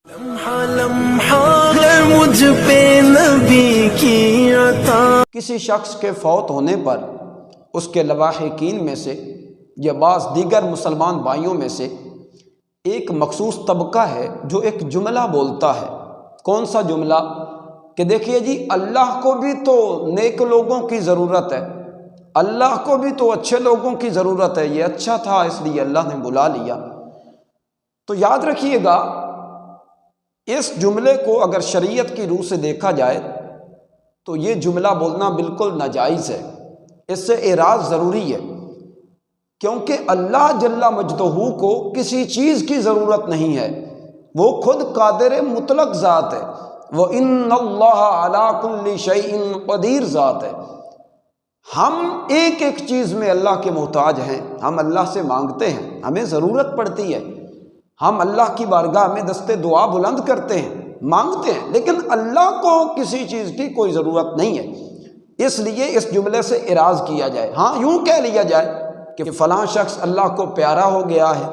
لمحہ لمحہ ہے مجھ پہ نبی کی عطا۔ کسی شخص کے فوت ہونے پر اس کے لواحقین میں سے یا بعض دیگر مسلمان بھائیوں میں سے ایک مخصوص طبقہ ہے جو ایک جملہ بولتا ہے۔ کون سا جملہ؟ کہ دیکھیے جی، اللہ کو بھی تو نیک لوگوں کی ضرورت ہے، اللہ کو بھی تو اچھے لوگوں کی ضرورت ہے، یہ اچھا تھا اس لیے اللہ نے بلا لیا۔ تو یاد رکھیے گا، اس جملے کو اگر شریعت کی روح سے دیکھا جائے تو یہ جملہ بولنا بالکل ناجائز ہے، اس سے اعراض ضروری ہے، کیونکہ اللہ جل مجدہ کو کسی چیز کی ضرورت نہیں ہے، وہ خود قادر مطلق ذات ہے، وہ ان اللہ علی کل شیء قدیر ذات ہے۔ ہم ایک ایک چیز میں اللہ کے محتاج ہیں، ہم اللہ سے مانگتے ہیں، ہمیں ضرورت پڑتی ہے، ہم اللہ کی بارگاہ میں دست دعا بلند کرتے ہیں، مانگتے ہیں، لیکن اللہ کو کسی چیز کی کوئی ضرورت نہیں ہے۔ اس لیے اس جملے سے اعراض کیا جائے، ہاں یوں کہہ لیا جائے کہ فلاں شخص اللہ کو پیارا ہو گیا ہے،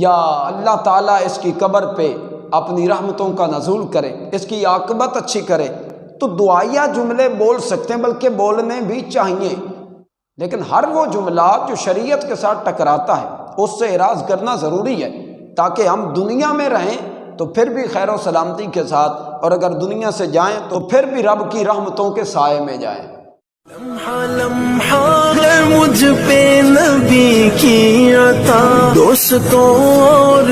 یا اللہ تعالیٰ اس کی قبر پہ اپنی رحمتوں کا نزول کرے، اس کی عاقبت اچھی کرے، تو دعائیہ جملے بول سکتے ہیں، بلکہ بولنے بھی چاہیے، لیکن ہر وہ جملہ جو شریعت کے ساتھ ٹکراتا ہے اس سے اعراض کرنا ضروری ہے، تاکہ ہم دنیا میں رہیں تو پھر بھی خیر و سلامتی کے ساتھ، اور اگر دنیا سے جائیں تو پھر بھی رب کی رحمتوں کے سائے میں جائیں۔ لمحہ لمحہ ہے مجھ پہ نبی کی عطا، دوستوں اور